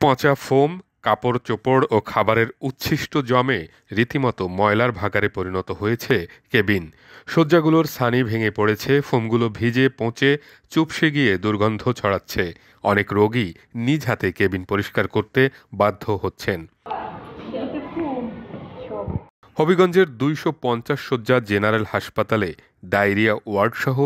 পচা ফোম, কাপড়-চোপড় ও খাবারের উচ্ছিষ্ট জমে রীতিমতো ময়লার ভাগাড়ে পরিণত হয়েছে কেবিন। শয্যাগুলোর ছানি ভেঙে পড়েছে, ফোমগুলো ভিজে পচে চুপসে গিয়ে দুর্গন্ধ ছড়াচ্ছে। অনেক রোগী নিজ হাতে কেবিন পরিষ্কার করতে বাধ্য হচ্ছেন। হবিগঞ্জের ২৫০ শয্যা জেনারেল হাসপাতালে ডায়রিয়া ওয়ার্ডসহ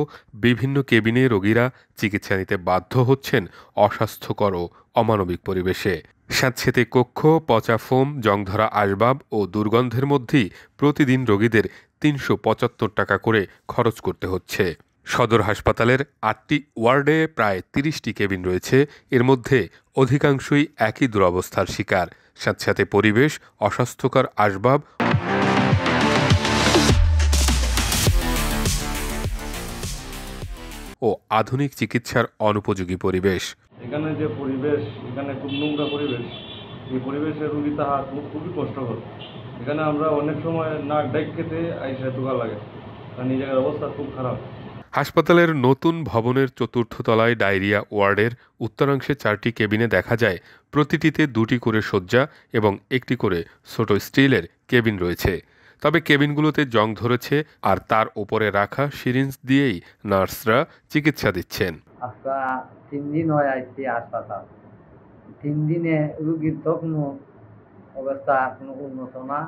বিভিন্ন কেবিনে রোগীরা চিকিৎসা নিতে বাধ্য হচ্ছেন অস্বাস্থ্যকর ও অমানবিক পরিবেশে। স্যাঁতসেঁতে কক্ষ, পচা ফোম, জংধরা আসবাব ও দুর্গন্ধের মধ্যেই প্রতিদিন রোগীদের ৩৭৫ টাকা করে খরচ করতে হচ্ছে। সদর হাসপাতালের ৮টি ওয়ার্ডে প্রায় ৩০টি কেবিন রয়েছে। এর মধ্যে অধিকাংশই একই দুরবস্থার শিকার। স্যাঁতসেঁতে পরিবেশ, অস্বাস্থ্যকর আসবাব ও আধুনিক চিকিৎসার অনুপযোগী পরিবেশ। এখানে যে পরিবেশ, এখানে খুব নোংরা পরিবেশ। এই পরিবেশে রোগী তাহা খুবই কষ্টকর। এখানে আমরা অনেক সময় নাক ডাক খেতে আইসা ঢোকা লাগে, কারণ এই জায়গার অবস্থা খুব খারাপ। হাসপাতালের নতুন ভবনের চতুর্থ তলায় ডায়রিয়া ওয়ার্ডের উত্তরাংশে 4টি কেবিনে দেখা যায় প্রতিটিতে 2টি করে শয্যা এবং একটি করে ছোট স্টিলের কেবিন রয়েছে। তবে কেবিনগুলোতে জং ধরেছে, আর তার উপরে রাখা সিরিঞ্জ দিয়েই নার্সরা চিকিৎসা দিচ্ছেন। আজকে 3 দিন হয় আইছি হাসপাতাল। 3 দিনে রোগীর তো কোনো অবস্থা কোনো উন্নত না।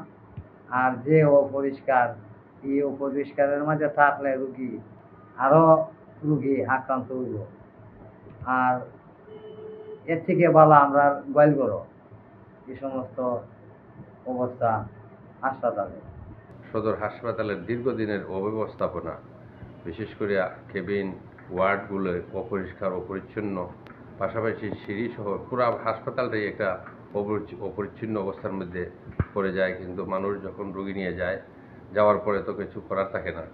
আর যে অপরিষ্কার, এই অপরিষ্কারের মাঝে থাকলে আরো রোগী আক্রান্ত হইব। আর এর থেকে ভালো আমরা গোয়াল করো এই সমস্ত অবস্থা হাসপাতালে। সদর হাসপাতালের দীর্ঘদিনের অব্যবস্থাপনা, বিশেষ করে কেবিন ওয়ার্ডগুলো অপরিষ্কার অপরিচ্ছন্ন, পাশাপাশি সিঁড়ি সহ পুরো হাসপাতালটাই একটা অপরিচ্ছন্ন অবস্থার মধ্যে পড়ে যায়। কিন্তু মানুষ যখন রোগী নিয়ে যাওয়ার পরে তো কিছু করার থাকে না।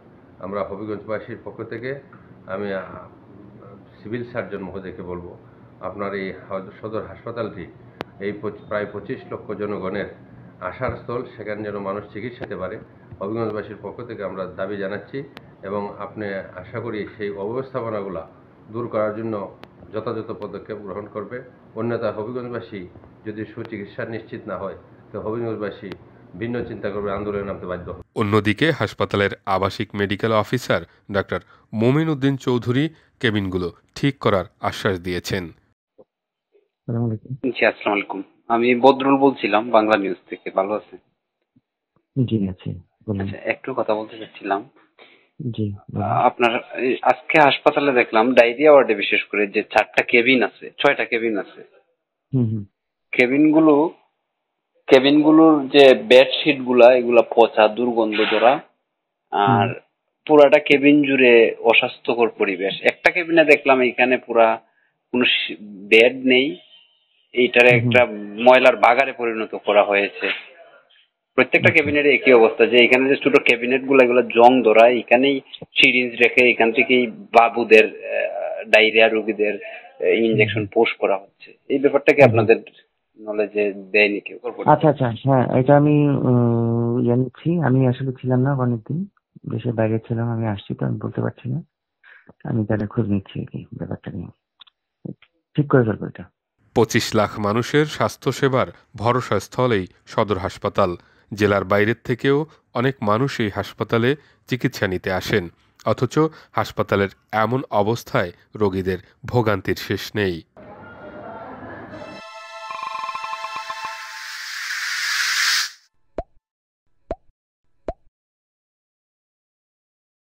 আমরা হবিগঞ্জবাসীর পক্ষ থেকে আমি সিভিল সার্জন মহোদয়কে বলবো, আপনার এই সদর হাসপাতালটি এই প্রায় 25 লক্ষ জনগণের আশার স্থল, সেখানে যেন মানুষ চিকিৎসা নিতে পারে, হবিগঞ্জবাসীর পক্ষ থেকে আমরা দাবি জানাচ্ছি। এবং আপনি আশা করি সেই অব্যবস্থাপনাগুলো দূর করার জন্য যথাযথ পদক্ষেপ গ্রহণ করবে। অন্যথা হবিগঞ্জবাসী যদি সুচিকিৎসা নিশ্চিত না হয়, তো হবিগঞ্জবাসী ভিন্ন চিন্তা করবে, আন্দোলনে নামতে বাধ্য হবে। অন্যদিকে হাসপাতালের আবাসিক মেডিকেল অফিসার ডাক্তার মোমিন উদ্দিন চৌধুরী কেবিনগুলো ঠিক করার আশ্বাস দিয়েছেন। জি, আসসালামু আলাইকুম। আমি বদরুল বলছিলাম বাংলা নিউজ থেকে। ভালো আছেন? জি আছি। আচ্ছা, একটু কথা বলতে চাচ্ছিলাম। জি, আপনার আজকে হাসপাতালে দেখলাম ডায়রিয়া ওয়ার্ডে বিশেষ করে যে 4টা কেবিন আছে, 6টা কেবিন আছে। কেবিনগুলোর যে বেডশিট গুলা, এগুলা পচা, দুর্গন্ধ ধরা, আর পুরাটা কেবিন জুড়ে অস্বাস্থ্যকর পরিবেশ। একটা কেবিনে দেখলাম এখানে পুরা কোনো বেড নেই, এইটারে একটা ময়লার বাগারে পরিণত করা হয়েছে। প্রত্যেকটা ক্যাবিনেট একই অবস্থা, যে এখানে যে ছোট ক্যাবিনেট গুলো, এগুলো জং ধরা, এখানেই সিরিঞ্জ রেখে এখান থেকেই বাবুদের, ডায়রিয়া রোগীদের ইনজেকশন পোস্ট করা হচ্ছে। এই ব্যাপারটা কি আপনাদের নলেজে দেয়নি কেউ? আচ্ছা আচ্ছা, হ্যাঁ, এটা আমি জানছি। আমি আসলে ছিলাম না অনেকদিন, দেশের বাইরে ছিলাম। আমি আসছি তো, আমি বলতে পারছি না। আমি তাহলে খোঁজ নিচ্ছি কি ব্যাপারটা নিয়ে, ঠিক করে ফেলবো এটা। 25 লাখ মানুষের স্বাস্থ্যসেবার ভরসাস্থল এই সদর হাসপাতাল। জেলার বাইরের থেকেও অনেক মানুষ এই হাসপাতালে চিকিৎসা নিতে আসেন, অথচ হাসপাতালের এমন অবস্থায় রোগীদের ভোগান্তির শেষ নেই।